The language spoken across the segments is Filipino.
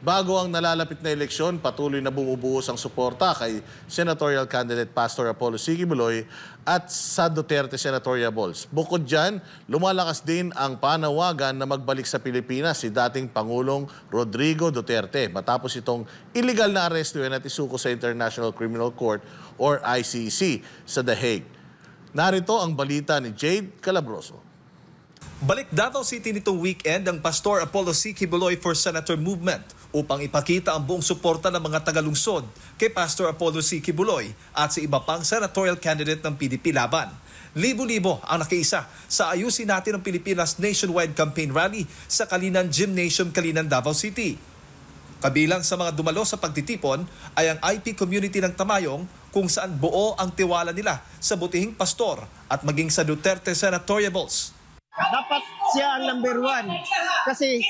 Bago ang nalalapit na eleksyon, patuloy na bumubuhos ang suporta kay senatorial candidate Pastor Apollo C. Quiboloy at sa Duterte senatorial balls. Bukod dyan, lumalakas din ang panawagan na magbalik sa Pilipinas si dating Pangulong Rodrigo Duterte matapos itong illegal na arestuin at isuko sa International Criminal Court or ICC sa The Hague. Narito ang balita ni Jade Calabroso. Balik Davao City nitong weekend ang Pastor Apollo C. Quiboloy for Senator Movement upang ipakita ang buong suporta ng mga tagalungsod kay Pastor Apollo C. Quiboloy at sa iba pang senatorial candidate ng PDP laban. Libo-libo ang nakiisa sa Ayusin Natin ang Pilipinas nationwide campaign rally sa Kalinan Gymnasium, Kalinan, Davao City. Kabilang sa mga dumalo sa pagtitipon ay ang IP community ng Tamayong kung saan buo ang tiwala nila sa butihing pastor at maging sa Duterte senatoriables. Dapat siya ang number one kasi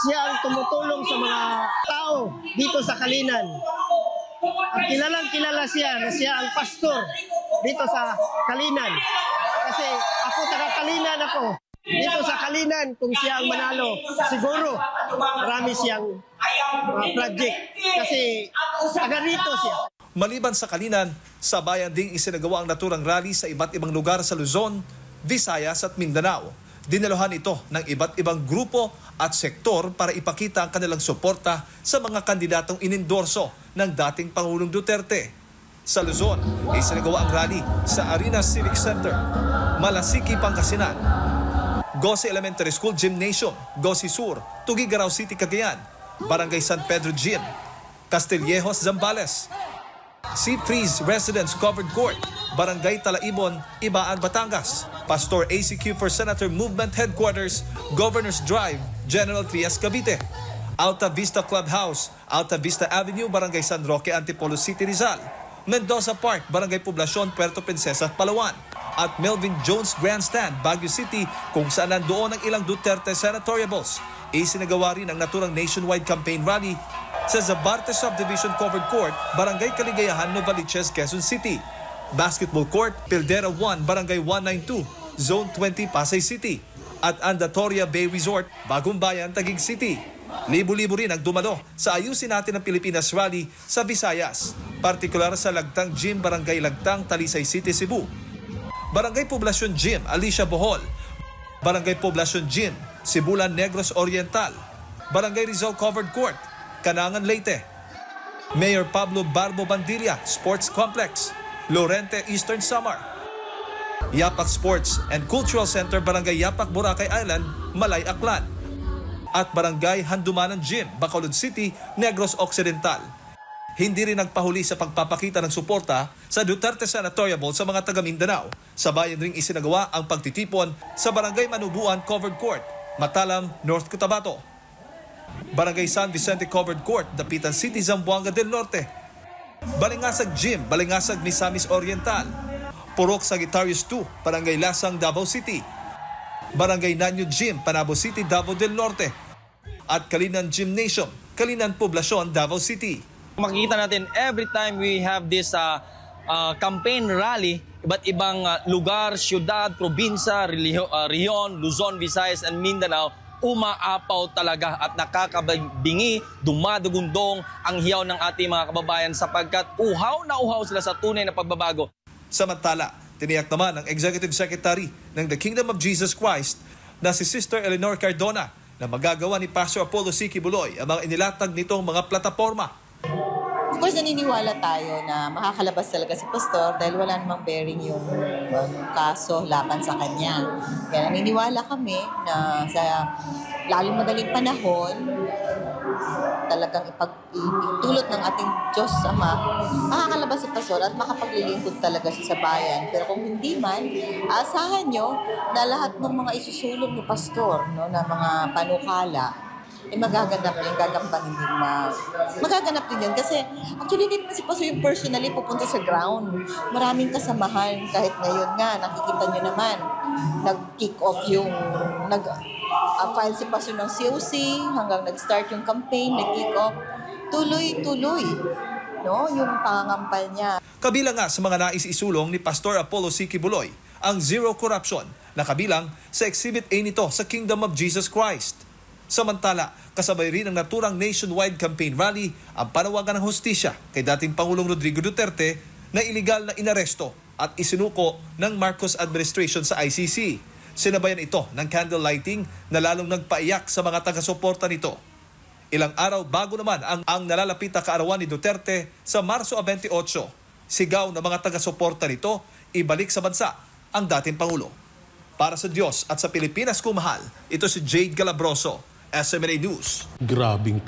siya ang tumutulong sa mga tao dito sa Kalinan. At kilalang-kilala siya na siya ang pastor dito sa Kalinan. Kasi ako taga-Kalinan ako. Dito sa Kalinan, kung siya ang manalo, siguro marami siyang project kasi taga rito siya. Maliban sa Kalinan, sa bayan ding isinagawa ang naturang rally sa iba't ibang lugar sa Luzon, Visayas at Mindanao. Dinaluhan ito ng iba't ibang grupo at sektor para ipakita ang kanilang suporta sa mga kandidatong inendorso ng dating Pangulong Duterte. Sa Luzon, isinagawa ang rally sa Arena Civic Center, Malasiki, Pangasinan, Gose Elementary School Gymnasium, Gose Sur, Tugigaraw City, Cagayan, Barangay San Pedro Gym, Castillejos, Zambales, Sea Freeze Residence Covered Court, Barangay Talaibon, Ibaan, Batangas, Pastor ACQ for Senator Movement Headquarters, Governor's Drive, General Trias, Cavite, Alta Vista Clubhouse, Alta Vista Avenue, Barangay San Roque, Antipolo City, Rizal, Mendoza Park, Barangay Poblacion, Puerto Princesa, Palawan, at Melvin Jones Grandstand, Baguio City, kung saan nandoon ang ilang Duterte senatoriables. Isinagawa rin ang naturang nationwide campaign rally sa Zabarte Subdivision Covered Court, Barangay Kaligayahan, Novaliches, Quezon City, Basketball Court, Pildera 1, Barangay 192, Zone 20, Pasay City, at Andatoria Bay Resort, Bagong Bayan, Taguig City. Libo-libo rin ang dumalo sa Ayusin Natin ang Pilipinas rally sa Visayas, partikular sa Lagtang Gym, Barangay Lagtang, Talisay City, Cebu, Barangay Poblacion Gym, Alicia, Bohol, Barangay Poblacion Gym, Sibulan, Negros Oriental, Barangay Rizal Covered Court, Canangan, Leyte, Mayor Pablo Barbo Bandilla Sports Complex, Lorente, Eastern Samar, Yapak Sports and Cultural Center, Barangay Yapak, Boracay Island, Malay, Aklan, at Barangay Handumanan Gym, Bacolod City, Negros Occidental. Hindi rin nagpahuli sa pagpapakita ng suporta sa Duterte senatoriable sa mga taga Mindanao. Sa bayan ring isinagawa ang pagtitipon sa Barangay Manubuan Covered Court, Matalam, North Cotabato, Barangay San Vicente Covered Court, Dapitan City, Zamboanga del Norte, Balingasag Gym, Balingasag, Misamis Oriental, Purok, Sagittarius 2, Barangay Lasang, Davao City, Barangay Nanyo Gym, Panabo City, Davao del Norte, at Kalinan Gymnasium, Kalinan Poblacion, Davao City. Makikita natin every time we have this campaign rally, iba't ibang lugar, syudad, probinsya, rehiyon, Luzon, Visayas, and Mindanao, umaapaw talaga at nakakabingi, dumadugundong ang hiyaw ng ating mga kababayan sapagkat uhaw na uhaw sila sa tunay na pagbabago. Samantala, tiniyak naman ng Executive Secretary ng The Kingdom of Jesus Christ na si Sister Eleanor Cardona na magagawa ni Pastor Apollo C. Quiboloy ang mga inilatag nitong mga plataforma. Of course, naniniwala tayo na makakalabas talaga si Pastor dahil wala namang bearing yung kaso laban sa kanya. Kaya naniniwala kami na sa lalong madaling panahon, talagang ipagtulot ng ating Diyos Ama, makakalabas si Pastor at makapaglilingkod talaga siya sa bayan. Pero kung hindi man, asahan nyo na lahat ng mga isusulong ni Pastor, no, na mga panukala, magaganap din, gagampanin din magaganap din yan. Kasi actually, hindi si Pastor yung personally pupunta sa ground. Maraming kasamahan. Kahit ngayon nga, nakikita nyo naman, nag-kick off yung, file si Pastor ng COC, hanggang nag-start yung campaign, nag-kick off. Tuloy-tuloy, no, yung pangangampal niya. Kabilang nga sa mga nais isulong ni Pastor Apollo C. Quiboloy, ang Zero Corruption na kabilang sa Exhibit A nito sa Kingdom of Jesus Christ. Samantala, kasabay rin ng naturang nationwide campaign rally ang panawagan ng hustisya kay dating Pangulong Rodrigo Duterte na iligal na inaresto at isinuko ng Marcos administration sa ICC. Sinabayan ito ng candle lighting na lalong nagpaiyak sa mga taga-suporta nito. Ilang araw bago naman ang nalalapit na kaarawan ni Duterte sa Marso 28, sigaw ng mga taga-suporta nito, ibalik sa bansa ang dating Pangulo. Para sa Diyos at sa Pilipinas kumahal, ito si Jade Galabroso, SMNA News. Grabing